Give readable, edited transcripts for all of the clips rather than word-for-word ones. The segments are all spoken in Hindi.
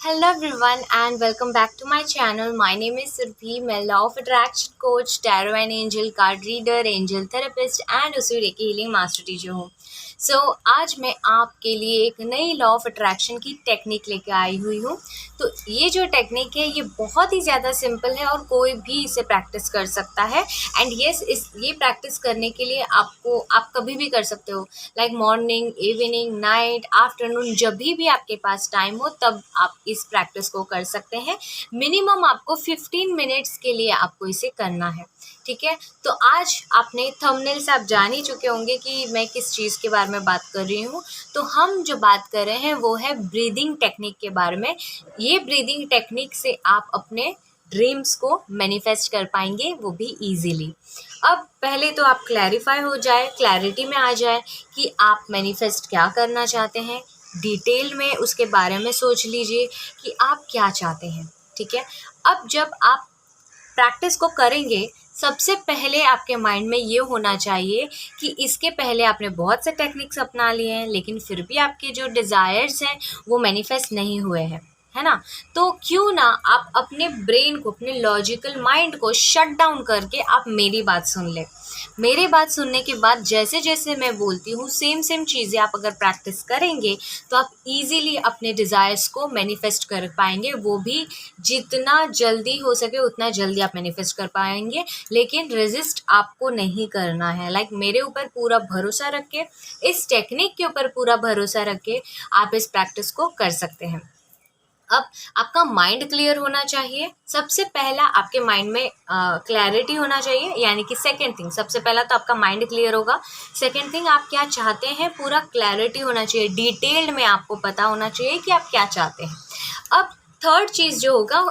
Hello everyone and welcome back to my channel. My name is Surbhi. मैं law of attraction coach, tarot and angel card reader, angel therapist and उसी रेकी हीलिंग मास्टर टीचर हूँ। आज मैं आपके लिए एक नई लॉ ऑफ अट्रैक्शन की टेक्निक लेकर आई हुई हूँ। तो ये जो टेक्निक है ये बहुत ही ज़्यादा सिंपल है और कोई भी इसे प्रैक्टिस कर सकता है। एंड ये प्रैक्टिस करने के लिए आप कभी भी कर सकते हो, like morning, evening, night, afternoon, जब भी आपके पास टाइम हो तब आप इस प्रैक्टिस को कर सकते हैं। मिनिमम आपको 15 मिनट्स के लिए आपको इसे करना है। ठीक है, तो आज आपने थंबनेल से आप जान ही चुके होंगे कि मैं किस चीज़ के बारे में बात कर रही हूँ। तो हम जो बात कर रहे हैं वो है ब्रीदिंग टेक्निक के बारे में। ये ब्रीदिंग टेक्निक से आप अपने ड्रीम्स को मैनिफेस्ट कर पाएंगे, वो भी इजीली। अब पहले तो आप क्लैरिटी में आ जाए कि आप मैनिफेस्ट क्या करना चाहते हैं। डिटेल में उसके बारे में सोच लीजिए कि आप क्या चाहते हैं। ठीक है, अब जब आप प्रैक्टिस को करेंगे, सबसे पहले आपके माइंड में ये होना चाहिए कि इसके पहले आपने बहुत से टेक्निक्स अपना लिए हैं लेकिन फिर भी आपके जो डिज़ायर्स हैं वो मैनिफेस्ट नहीं हुए हैं, है ना। तो क्यों ना आप अपने ब्रेन को, अपने लॉजिकल माइंड को शट डाउन करके आप मेरी बात सुन लें। मेरी बात सुनने के बाद जैसे जैसे मैं बोलती हूँ सेम चीज़ें आप अगर प्रैक्टिस करेंगे तो आप इजीली अपने डिज़ायर्स को मैनिफेस्ट कर पाएंगे। वो भी जितना जल्दी हो सके उतना जल्दी आप मैनिफेस्ट कर पाएंगे, लेकिन रेजिस्ट आपको नहीं करना है। लाइक मेरे ऊपर पूरा भरोसा रख के, इस टेक्निक के ऊपर पूरा भरोसा रख के आप इस प्रैक्टिस को कर सकते हैं। अब आपका माइंड क्लियर होना चाहिए। सबसे पहला आपके माइंड में क्लैरिटी होना चाहिए, यानी कि सेकंड थिंग, सबसे पहला तो आपका माइंड क्लियर होगा। सेकंड थिंग, आप क्या चाहते हैं पूरा क्लैरिटी होना चाहिए, डिटेल्ड में आपको पता होना चाहिए कि आप क्या चाहते हैं। अब थर्ड चीज़ जो होगा,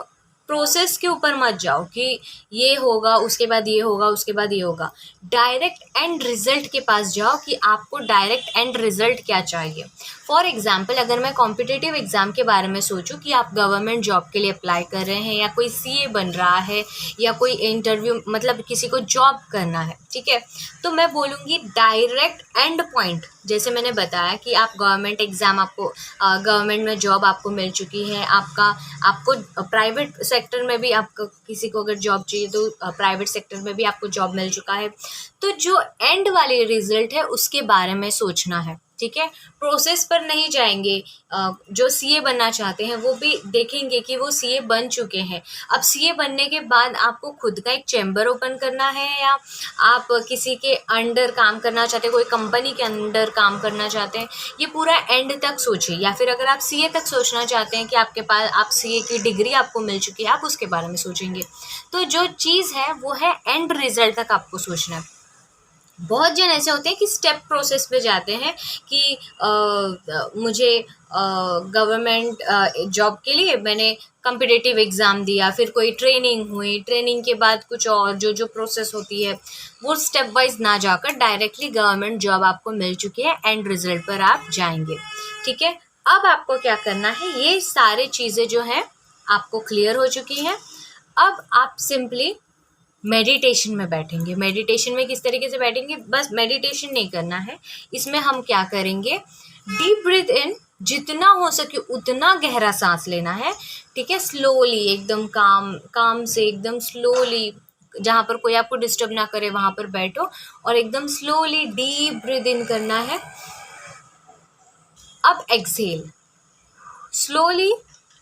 प्रोसेस के ऊपर मत जाओ कि ये होगा उसके बाद ये होगा उसके बाद ये होगा। डायरेक्ट एंड रिजल्ट के पास जाओ कि आपको डायरेक्ट एंड रिजल्ट क्या चाहिए। फॉर एग्जाम्पल, अगर मैं कॉम्पिटिटिव एग्ज़ाम के बारे में सोचूं कि आप गवर्नमेंट जॉब के लिए अप्लाई कर रहे हैं या कोई सीए बन रहा है या कोई इंटरव्यू, मतलब किसी को जॉब करना है, ठीक है, तो मैं बोलूँगी डायरेक्ट एंड पॉइंट। जैसे मैंने बताया कि आप गवर्नमेंट एग्ज़ाम, आपको गवर्नमेंट में जॉब आपको मिल चुकी है, आपको प्राइवेट सेक्टर में भी, आपको किसी को अगर जॉब चाहिए तो प्राइवेट सेक्टर में भी आपको जॉब मिल चुका है। तो जो एंड वाले रिजल्ट है उसके बारे में सोचना है। ठीक है, प्रोसेस पर नहीं जाएंगे। जो सीए बनना चाहते हैं वो भी देखेंगे कि वो सीए बन चुके हैं। अब सीए बनने के बाद आपको खुद का एक चैम्बर ओपन करना है या आप किसी के अंडर काम करना चाहते हैं, कोई कंपनी के अंडर काम करना चाहते हैं, ये पूरा एंड तक सोचिए। या फिर अगर आप सीए तक सोचना चाहते हैं कि आपके पास, आप सीए की डिग्री आपको मिल चुकी है, आप उसके बारे में सोचेंगे। तो जो चीज़ है वो है एंड रिजल्ट तक आपको सोचना है। बहुत जन ऐसे होते हैं कि स्टेप प्रोसेस पे जाते हैं कि मुझे गवर्नमेंट जॉब के लिए मैंने कम्पिटिटिव एग्ज़ाम दिया, फिर कोई ट्रेनिंग हुई, ट्रेनिंग के बाद कुछ और जो प्रोसेस होती है वो स्टेप वाइज ना जाकर डायरेक्टली गवर्नमेंट जॉब आपको मिल चुकी है, एंड रिजल्ट पर आप जाएंगे। ठीक है, अब आपको क्या करना है, ये सारी चीज़ें जो हैं आपको क्लियर हो चुकी हैं। अब आप सिंपली मेडिटेशन में बैठेंगे। मेडिटेशन में किस तरीके से बैठेंगे, बस मेडिटेशन नहीं करना है, इसमें हम क्या करेंगे, डीप ब्रीथ इन, जितना हो सके उतना गहरा सांस लेना है। ठीक है, स्लोली, एकदम काम से, एकदम स्लोली, जहाँ पर कोई आपको डिस्टर्ब ना करे वहाँ पर बैठो और एकदम स्लोली डीप ब्रीथ इन करना है। अब एक्सहेल, स्लोली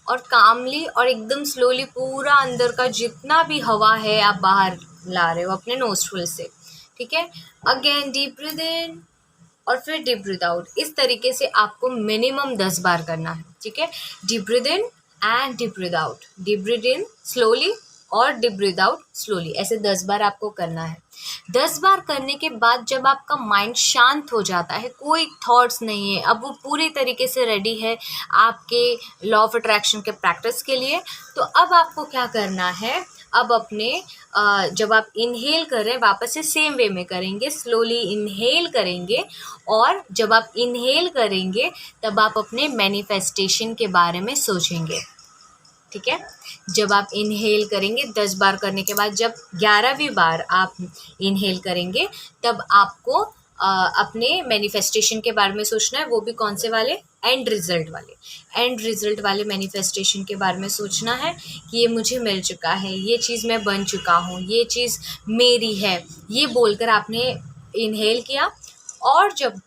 और कामली और एकदम स्लोली पूरा अंदर का जितना भी हवा है आप बाहर ला रहे हो अपने नोस्ट्रिल से। ठीक है, अगेन डीप ब्रीथ इन और फिर डीप ब्रीथ आउट। इस तरीके से आपको मिनिमम 10 बार करना है। ठीक है, deep breath in and deep breath out, deep breath in slowly और डीप ब्रीथ आउट स्लोली, ऐसे 10 बार आपको करना है। 10 बार करने के बाद जब आपका माइंड शांत हो जाता है, कोई थॉट्स नहीं है, अब वो पूरी तरीके से रेडी है आपके लॉ ऑफ अट्रैक्शन के प्रैक्टिस के लिए, तो अब आपको क्या करना है, अब अपने जब आप इनहेल कर रहे हैं वापस से सेम वे में करेंगे, स्लोली इनहेल करेंगे और जब आप इनहेल करेंगे तब आप अपने मैनिफेस्टेशन के बारे में सोचेंगे। ठीक है, जब आप इनहेल करेंगे 10 बार करने के बाद जब 11वीं बार आप इनहेल करेंगे तब आपको अपने मैनिफेस्टेशन के बारे में सोचना है, वो भी कौन से वाले, एंड रिजल्ट वाले मैनिफेस्टेशन के बारे में सोचना है कि ये मुझे मिल चुका है, ये चीज़ मैं बन चुका हूँ, ये चीज़ मेरी है, ये बोलकर आपने इनहेल किया। और जब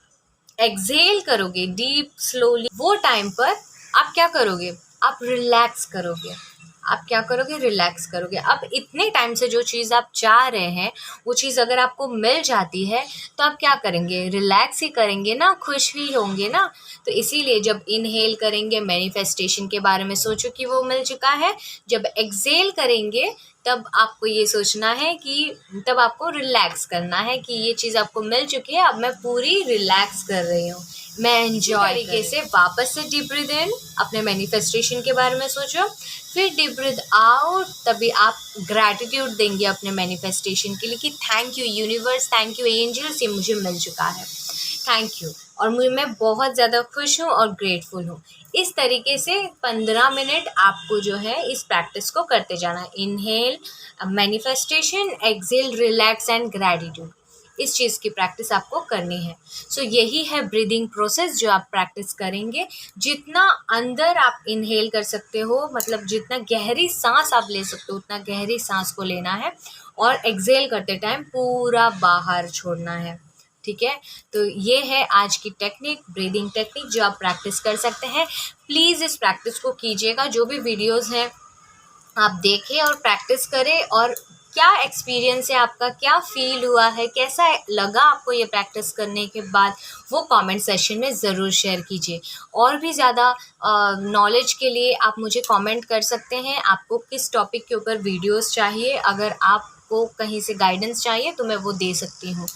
एक्सहेल करोगे डीप स्लोली, वो टाइम पर आप क्या करोगे, आप रिलैक्स करोगे। आप क्या करोगे, रिलैक्स करोगे। अब इतने टाइम से जो चीज़ आप चाह रहे हैं वो चीज़ अगर आपको मिल जाती है तो आप क्या करेंगे, रिलैक्स ही करेंगे ना, खुश ही होंगे ना। तो इसीलिए जब इनहेल करेंगे मैनिफेस्टेशन के बारे में सोचो कि वो मिल चुका है, जब एक्सहेल करेंगे तब आपको ये सोचना है कि, तब आपको रिलैक्स करना है कि ये चीज़ आपको मिल चुकी है, अब मैं पूरी रिलैक्स कर रही हूँ, मैं एंजॉय तरीके से। वापस से डीप ब्रीथ इन, अपने मैनिफेस्टेशन के बारे में सोचो, फिर डीप ब्रीथ आउट, तभी आप ग्रैटिट्यूड देंगे अपने मैनिफेस्टेशन के लिए कि thank you universe, thank you angels, ये मुझे मिल चुका है, थैंक यू, और मैं बहुत ज़्यादा खुश हूँ और ग्रेटफुल हूँ। इस तरीके से 15 मिनट आपको जो है इस प्रैक्टिस को करते जाना है। Inhale, manifestation, exhale, relax and gratitude, इस चीज़ की प्रैक्टिस आपको करनी है। सो यही है ब्रीदिंग प्रोसेस जो आप प्रैक्टिस करेंगे। जितना अंदर आप इनहेल कर सकते हो, मतलब जितना गहरी सांस आप ले सकते हो उतना गहरी सांस को लेना है, और एक्सहेल करते टाइम पूरा बाहर छोड़ना है। ठीक है, तो ये है आज की टेक्निक, ब्रीदिंग टेक्निक, जो आप प्रैक्टिस कर सकते हैं। प्लीज़ इस प्रैक्टिस को कीजिएगा, जो भी वीडियोस हैं आप देखें और प्रैक्टिस करें, और क्या एक्सपीरियंस है आपका, क्या फील हुआ है, कैसा लगा आपको ये प्रैक्टिस करने के बाद, वो कमेंट सेशन में ज़रूर शेयर कीजिए। और भी ज़्यादा नॉलेज के लिए आप मुझे कमेंट कर सकते हैं, आपको किस टॉपिक के ऊपर वीडियोस चाहिए, अगर आपको कहीं से गाइडेंस चाहिए तो मैं वो दे सकती हूँ,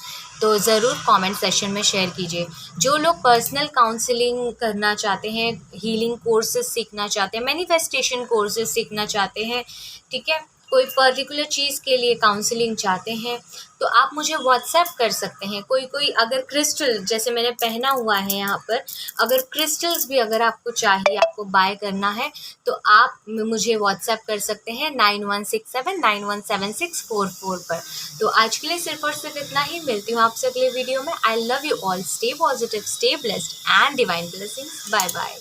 तो ज़रूर कमेंट सेशन में शेयर कीजिए। जो लोग पर्सनल काउंसलिंग करना चाहते हैं, हीलिंग कोर्सेज सीखना चाहते हैं, मैनिफेस्टेशन कोर्सेज सीखना चाहते हैं, ठीक है, कोई पर्टिकुलर चीज़ के लिए काउंसलिंग चाहते हैं, तो आप मुझे व्हाट्सएप कर सकते हैं। कोई अगर क्रिस्टल, जैसे मैंने पहना हुआ है यहाँ पर, अगर क्रिस्टल्स भी अगर आपको चाहिए, आपको बाय करना है, तो आप मुझे व्हाट्सएप कर सकते हैं 9167917644 पर। तो आज के लिए सिर्फ और सिर्फ इतना ही, मिलती हूँ आपसे अगले वीडियो में। I love you all, stay positive, stay blessed and divine blessings, bye bye.